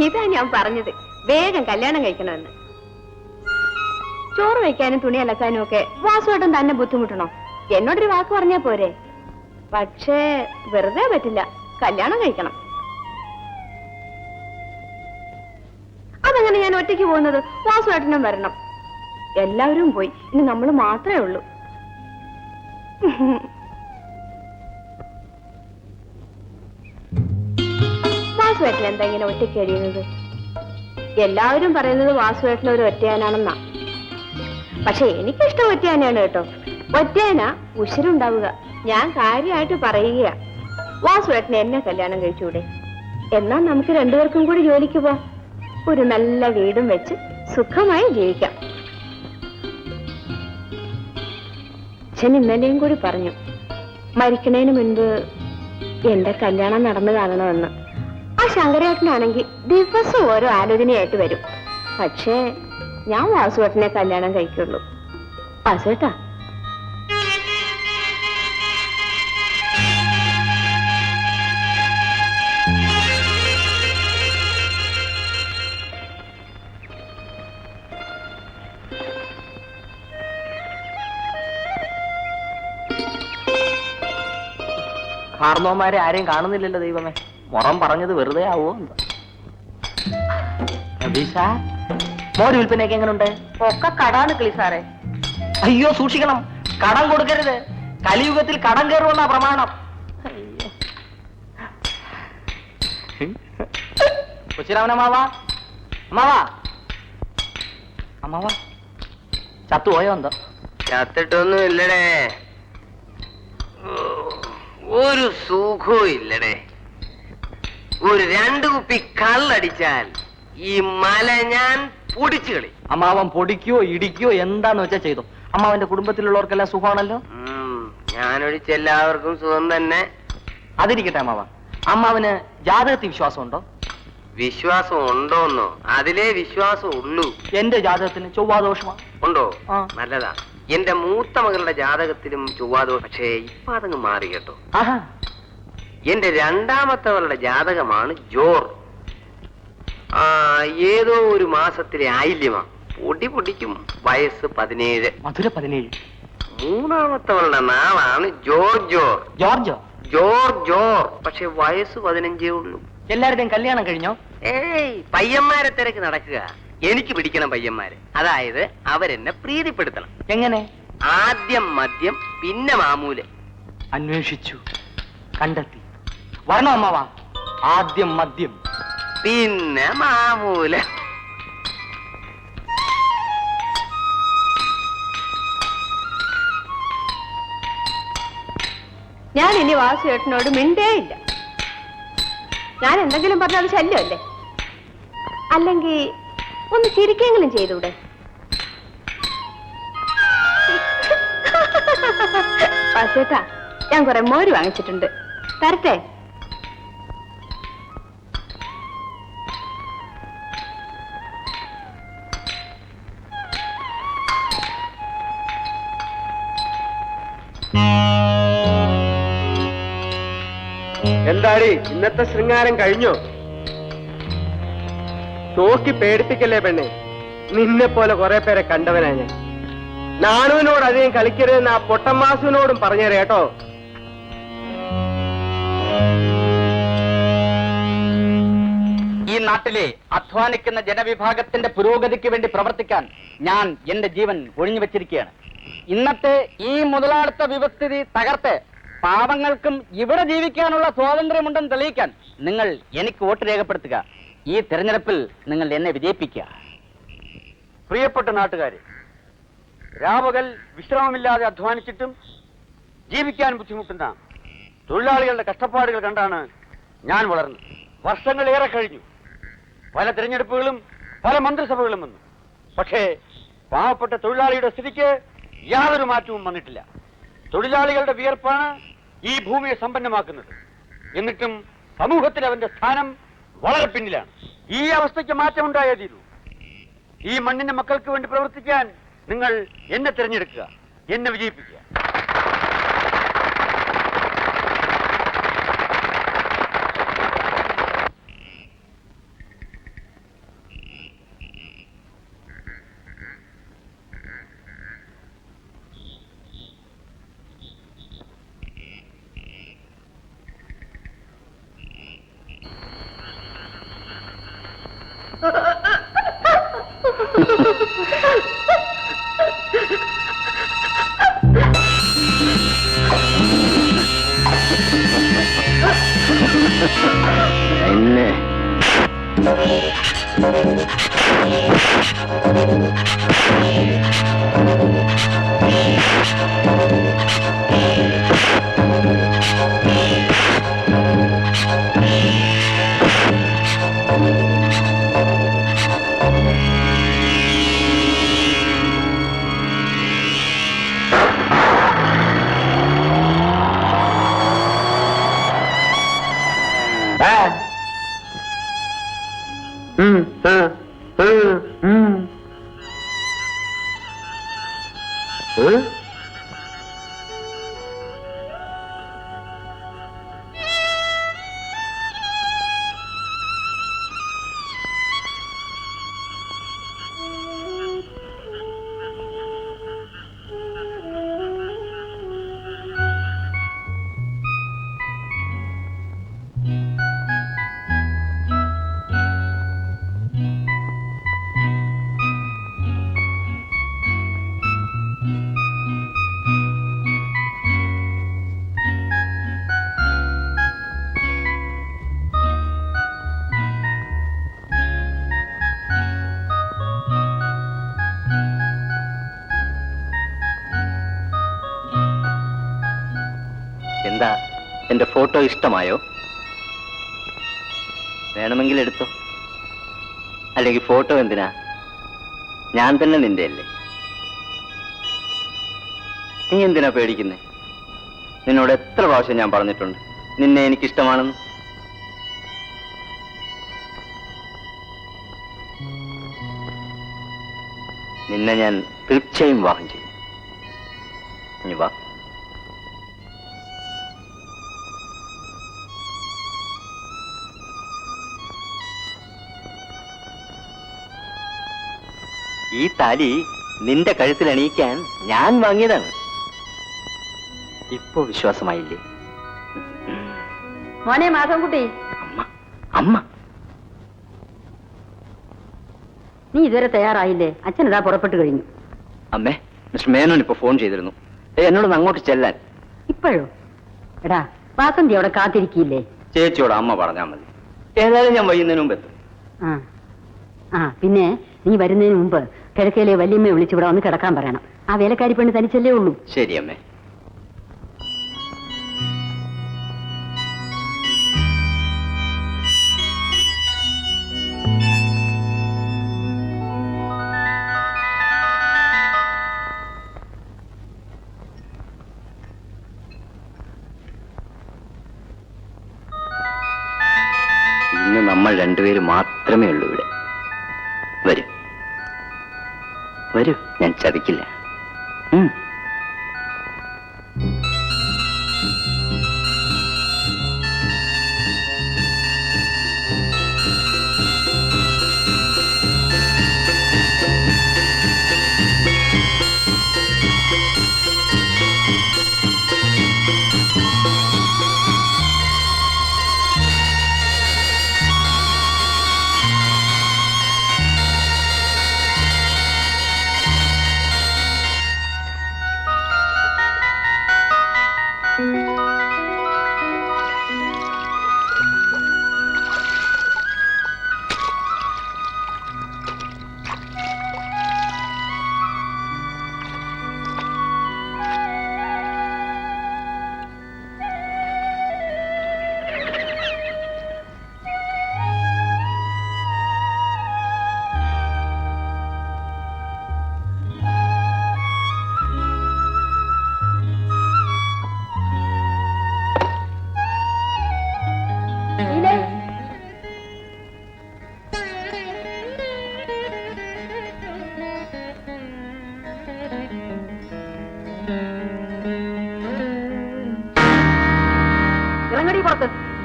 ഇതാ ഞാൻ പറഞ്ഞത്, വേഗം കല്യാണം കഴിക്കണമെന്ന്. ചോറ് വയ്ക്കാനും തുണി അലക്കാനും ഒക്കെ വാസുവേട്ടൻ തന്നെ ബുദ്ധിമുട്ടണോ? എന്നോടൊരു വാക്ക് പറഞ്ഞാ പോരെ. പക്ഷേ വെറുതെ പറ്റില്ല, കല്യാണം കഴിക്കണം. അതെങ്ങനെ ഞാൻ ഒറ്റയ്ക്ക് പോകുന്നത്? വാസുവേട്ടനും വരണം. എല്ലാവരും പോയി, ഇനി നമ്മൾ മാത്രമേ ഉള്ളൂ. വാസുവേട്ടൻ എന്താ ഇങ്ങനെ ഒറ്റയ്ക്ക് കഴിയുന്നത്? എല്ലാവരും പറയുന്നത് വാസുവേട്ടൻ ഒരു ഒറ്റയാനാണെന്നാ. പക്ഷെ എനിക്കിഷ്ടം ഒറ്റയാനാണ് കേട്ടോ. ഒറ്റയാന ഉശിരുണ്ടാവുക. ഞാൻ കാര്യമായിട്ട് പറയുക. വാസുവേട്ടൻ എന്നെ കല്യാണം കഴിച്ചൂടെ? എന്നാ നമുക്ക് രണ്ടുപേർക്കും കൂടി ജോലിക്ക് പോവാം. ഒരു നല്ല വീടും വെച്ച് സുഖമായി ജീവിക്കാം. അച്ഛൻ ഇന്നലെയും കൂടി പറഞ്ഞു, മരിക്കണേന് മുൻപ് എന്റെ കല്യാണം നടന്നു കാണണമെന്ന്. ആ ശങ്കരേട്ടനാണെങ്കിൽ ദിവസം ഓരോ ആലോചനയായിട്ട് വരും. പക്ഷേ ഞാൻ വാസുവേട്ടനെ കല്യാണം കഴിക്കുള്ളൂ. വാസുവേട്ടാ, കാർന്നോന്മാരെ ആരെയും കാണുന്നില്ലല്ലോ ദൈവമേ. മുറം പറഞ്ഞത് വെറുതെ ആവോ? മോര് വിൽപ്പനയൊക്കെ എങ്ങനെയുണ്ട്? ഒക്കെ കടാണ് കിളി സാറേ. അയ്യോ സൂക്ഷിക്കണം, കടം കൊടുക്കരുത്. കലിയുഗത്തിൽ കടം കയറുമെന്നാ പ്രമാണം. കൊച്ചിരാമനമ്മാവാ, അമ്മാവാ, അമ്മാവാ ചത്തുപോയോ എന്തോ? ചത്തിട്ടൊന്നും ഇല്ലടേ, ഒരു സുഖവും ഇല്ലടേ. ഒരു 2 കുപ്പി കള്ളടിച്ചാൽ ഈ മല ഞാൻ പൊടിച്ചു കളി. അമ്മാവൻ പൊടിക്കോ ഇടിക്കോ എന്താന്ന് വെച്ചാ ചെയ്തു. അമ്മാവന്റെ കുടുംബത്തിലുള്ളവർക്കെല്ലാം സുഖമാണല്ലോ? ഞാനൊഴിച്ച് എല്ലാവർക്കും സുഖം തന്നെ. അതിരിക്കട്ടെ അമ്മാവ, അമ്മാവന് ജാതകത്തിൽ വിശ്വാസമുണ്ടോ? വിശ്വാസം ഉണ്ടോന്നോ? അതിലേ വിശ്വാസം ഉള്ളൂ. എന്റെ ജാതകത്തിന് ചൊവ്വാദോഷമാണ്. ഉണ്ടോ? നല്ലതാ. എന്റെ മൂത്ത മകളുടെ ജാതകത്തിലും ചൊവ്വാദോഷം. പക്ഷേ ഇപ്പൊ അതങ്ങ് മാറി കേട്ടോ. എന്റെ രണ്ടാമത്തവളുടെ ജാതകമാണ് ജോർ. ഏതോ ഒരു മാസത്തിലെ ആയില്യമാ. പൊടി പൊടിക്കും. വയസ്സ് 17. മധുര 17. മൂന്നാമത്തവളുടെ നാളാണ് ജോർജോ. ജോർജോ? ജോർ. പക്ഷെ വയസ്സ് 15 ഉള്ളൂ. എല്ലാവരുടെയും കല്യാണം കഴിഞ്ഞോ? ഏയ്, പയ്യന്മാരെ തിരക്ക് നടക്കുക. എനിക്ക് പിടിക്കണം പയ്യന്മാരെ. അതായത് അവരെന്നെ പ്രീതിപ്പെടുത്തണം. എങ്ങനെ? ആദ്യം മദ്യം, പിന്നെ മാമൂല്. അന്വേഷിച്ചു, കണ്ടെത്തി. വരണോ അമ്മാവാ? ആദ്യം മദ്യം, പിന്നെ മാമൂല്. ഞാൻ ഇനി വാസുവേട്ടനോട് മിണ്ടേ ഇല്ല. ഞാൻ എന്തെങ്കിലും പറഞ്ഞാൽ അത് ശല്യമല്ലേ? അല്ലെങ്കിൽ ഒന്ന് ചിരിക്കെങ്കിലും ചെയ്തൂടെ? വാസുവേട്ടാ, ഞാൻ കുറെ മോര് വാങ്ങിച്ചിട്ടുണ്ട്, തരട്ടെ? എന്താടി ഇന്നത്തെ ശൃംഗാരം കഴിഞ്ഞോ? നോക്കി പേടിപ്പിക്കല്ലേ പെണ്ണെ. നിന്നെ പോലെ കുറെ പേരെ കണ്ടവനാ ഞാൻ. നാണുവിനോട് അധികം കളിക്കരുതെന്ന് ആ പൊട്ടമ്മാസുവിനോടും പറഞ്ഞേരെ കേട്ടോ. ഈ നാട്ടിലെ അധ്വാനിക്കുന്ന ജനവിഭാഗത്തിന്റെ പുരോഗതിക്ക് വേണ്ടി പ്രവർത്തിക്കാൻ ഞാൻ എന്റെ ജീവൻ ഒഴിഞ്ഞു വെച്ചിരിക്കുകയാണ്. ഇന്നത്തെ ഈ മുതലാളിത്ത വ്യവസ്ഥിതി തകർത്ത് പാവങ്ങൾക്കും ഇവിടെ ജീവിക്കാനുള്ള സ്വാതന്ത്ര്യമുണ്ടെന്ന് തെളിയിക്കാൻ നിങ്ങൾ എനിക്ക് വോട്ട് രേഖപ്പെടുത്തുക. ഈ തെരഞ്ഞെടുപ്പിൽ നിങ്ങൾ എന്നെ വിജയിപ്പിക്കുക. പ്രിയപ്പെട്ട നാട്ടുകാരെ, രാപകൽ വിശ്രമമില്ലാതെ അധ്വാനിച്ചിട്ടും ജീവിക്കാൻ ബുദ്ധിമുട്ടുന്ന തൊഴിലാളികളുടെ കഷ്ടപ്പാടുകൾ കണ്ടാണ് ഞാൻ വളർന്നത്. വർഷങ്ങളേറെ കഴിഞ്ഞു. പല തിരഞ്ഞെടുപ്പുകളും പല മന്ത്രിസഭകളും വന്നു. പക്ഷേ പാവപ്പെട്ട തൊഴിലാളിയുടെ സ്ഥിതിക്ക് യാതൊരു മാറ്റവും വന്നിട്ടില്ല. തൊഴിലാളികളുടെ വിയർപ്പാണ് ഈ ഭൂമിയെ സമ്പന്നമാക്കുന്നത്. എന്നിട്ടും സമൂഹത്തിൽ അവന്റെ സ്ഥാനം വളരെ പിന്നിലാണ്. ഈ അവസ്ഥയ്ക്ക് മാറ്റമുണ്ടായേ തീരൂ. ഈ മണ്ണിന്റെ മക്കൾക്ക് വേണ്ടി പ്രവർത്തിക്കാൻ നിങ്ങൾ എന്നെ തിരഞ്ഞെടുക്കുക, എന്നെ വിജയിപ്പിക്കുക. എന്താ എന്റെ ഫോട്ടോ ഇഷ്ടമായോ? വേണമെങ്കിൽ എടുത്തോ. അല്ലെങ്കിൽ ഫോട്ടോ എന്തിനാ? ഞാൻ തന്നെ നിന്റെ അല്ലേ. നീ എന്തിനാ പേടിക്കുന്നേ? നിന്നോട് എത്ര പ്രാവശ്യം ഞാൻ പറഞ്ഞിട്ടുണ്ട് നിന്നെ എനിക്കിഷ്ടമാണെന്ന്. നിന്നെ ഞാൻ തീർച്ചയായും വിവാഹം ചെയ്യും. നീ വാ. ഈ താലി നിന്റെ കഴുത്തിൽ അണിയിക്കാൻ ഞാൻ വാങ്ങിയതാണ്. ഇപ്പോ വിശ്വാസമായില്ലേ? മോനെ മാധവൻകുട്ടി, അമ്മ അമ്മ നീ ഇതുവരെ തയ്യാറായില്ലേ? അച്ഛൻ ഇതാ പുറപ്പെട്ടു കഴിഞ്ഞു. അമ്മേ, മിസ്റ്റർ മേനോൻ ഇപ്പൊ ഫോൺ ചെയ്തിരുന്നു. എന്നോടൊന്ന് അങ്ങോട്ട് ചെല്ലാൻ. ഇപ്പോഴോ? എടാ, വാസന്തി അവിടെ കാത്തിരിക്കില്ലേ? ചേച്ചിയോട് അമ്മ പറഞ്ഞാൽ മതി. ഏതായാലും ഞാൻ വൈകുന്നതിന് മുമ്പ് എത്തും. പിന്നെ നീ വരുന്നതിന് മുമ്പ് കിഴക്കയിലെ വല്യമ്മയെ വിളിച്ച് ഇവിടെ വന്ന് കിടക്കാൻ പറയണം. ആ വേലക്കാരി പെണ്ണ് തനിച്ചല്ലേ ഉള്ളൂ. ശരി അമ്മേ. ഇന്ന് നമ്മൾ രണ്ടുപേര് മാത്രമേ ഉള്ളൂ ഇവിടെ. വരൂ വരൂ, ഞാൻ ചതിക്കില്ല.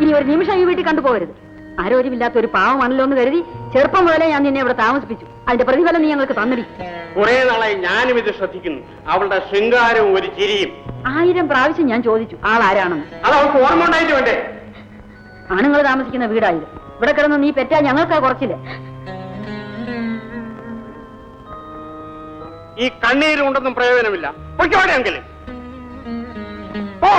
ഇനി ഒരു നിമിഷം ഈ വീട്ടിൽ കണ്ടുപോകരുത്. ആരോഗ്യമില്ലാത്ത ഒരു പാവമാണല്ലോ എന്ന് കരുതി ചെറുപ്പം മുതലേ ഞാൻ നിന്നെ ഇവിടെ താമസിപ്പിച്ചു. അതിന്റെ പ്രതിഫലം നീ ഞങ്ങൾക്ക് തന്നിടി. കുറെ നാളായി ഞാനും ഇത് ശ്രദ്ധിക്കുന്നു. അവളുടെ ശൃംഗാരവും ഒരു ചിരിയും. 1000 പ്രാവശ്യം ഞാൻ ചോദിച്ചു ആളാരാണെന്ന്. അത് അവൾക്ക് ഓർമ്മ ഉണ്ടായിട്ട് വേണ്ടേ? ആണുങ്ങൾ താമസിക്കുന്ന വീടായത്. ഇവിടെ കിടന്ന് നീ പെറ്റാ ഞങ്ങൾക്കാ കുറച്ചില്ലേ. ഈ കണ്ണീരുകൊണ്ടൊന്നും പ്രയോജനമില്ല. പൊയ്ക്കോടെയെങ്കിലും പോ.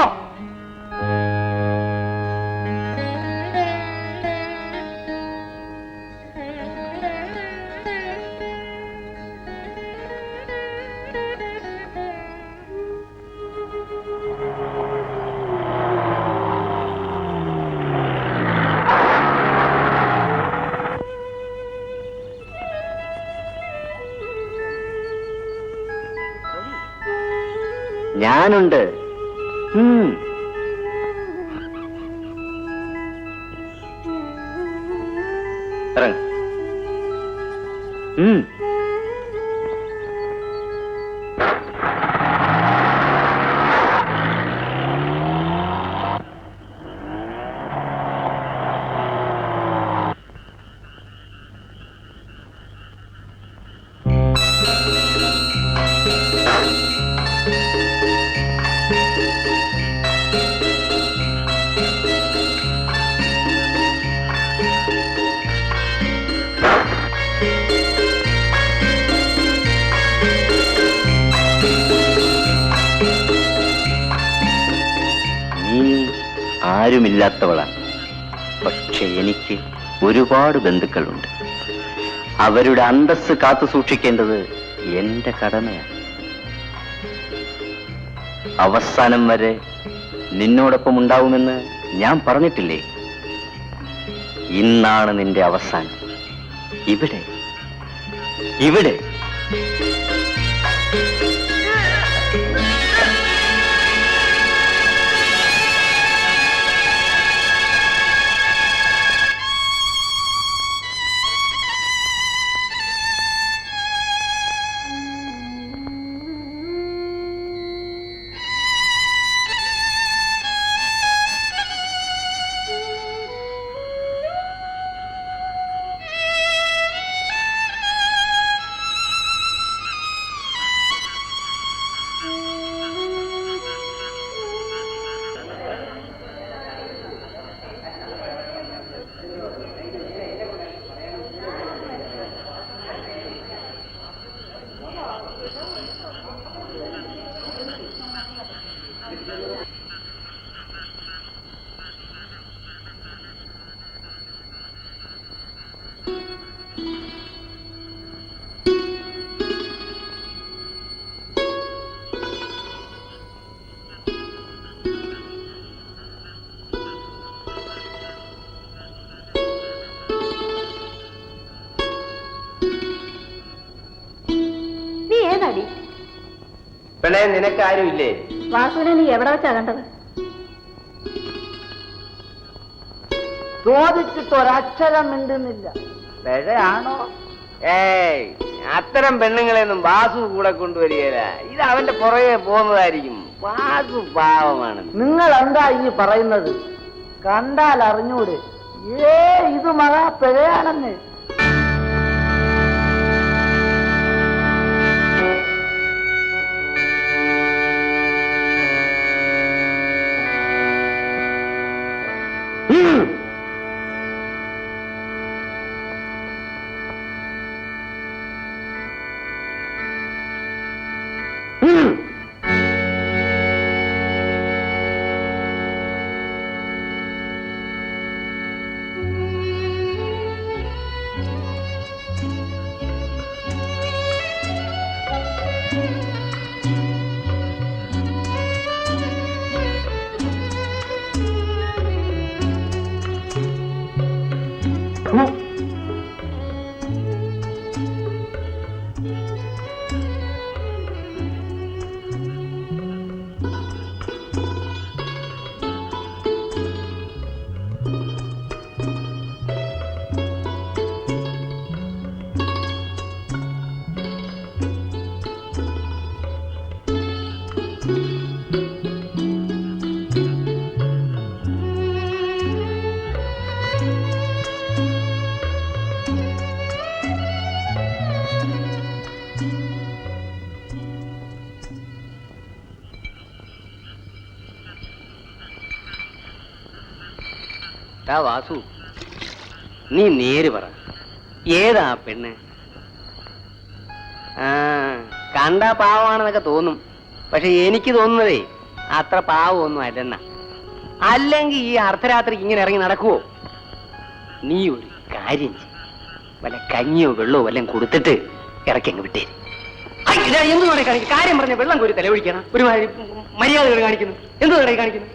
ഞാനുണ്ട്. ഇറങ്ങ്. ആരുമില്ലാത്തവളാണ്. പക്ഷെ എനിക്ക് ഒരുപാട് ബന്ധുക്കളുണ്ട്. അവരുടെ അന്തസ്സ് കാത്തു സൂക്ഷിക്കേണ്ടത് എന്റെ കടമയാണ്. അവസാനം വരെ നിന്നോടൊപ്പം ഉണ്ടാവുമെന്ന് ഞാൻ പറഞ്ഞിട്ടില്ലേ? ഇന്നാണ് നിന്റെ അവസാനം. ഇവിടെ ഇവിടെ പെണ്ണെ, നിനക്ക് ആരും ഇല്ലേ? വാസുവിനെ നീ എവിടെ വെച്ചാ കണ്ടത്? ചോദിച്ചിട്ട് ഒരക്ഷരം മിണ്ടുന്നില്ല. പിഴയാണോ? ഏയ്, അത്തരം പെണ്ണുങ്ങളെയൊന്നും വാസു കൂടെ കൊണ്ടുവരികയില്ല. ഇത് അവന്റെ പുറകെ പോകുന്നതായിരിക്കും. വാസു പാവമാണ്. നിങ്ങൾ എന്താ ഈ പറയുന്നത്? കണ്ടാൽ അറിഞ്ഞൂടെ? ഇത് മഹാ പിഴയാണെന്ന്. വാസു, നീ നേര് പറ, ഏതാ പെണ്ണ്? കണ്ടാ പാവമാണെന്നൊക്കെ തോന്നും. പക്ഷെ എനിക്ക് തോന്നുന്നതേ അത്ര പാവമൊന്നും അല്ലെന്ന. അല്ലെങ്കിൽ ഈ അർദ്ധരാത്രിക്ക് ഇങ്ങനെ ഇറങ്ങി നടക്കുവോ? നീ ഒരു കാര്യം ചെയ്യ്, വല്ല കഞ്ഞിയോ വെള്ളമോ വല്ലതും കൊടുത്തിട്ട് ഇറക്കി അങ്ങ് വിട്ടേര്. എന്തുകൊണ്ടേ കാണിക്കും? കാര്യം പറഞ്ഞ വെള്ളം കോരി തലവഴിക്കണം. ഒരു മര്യാദകൾ കാണിക്കുന്നു. എന്തുകൊണ്ടേ കാണിക്കുന്നു?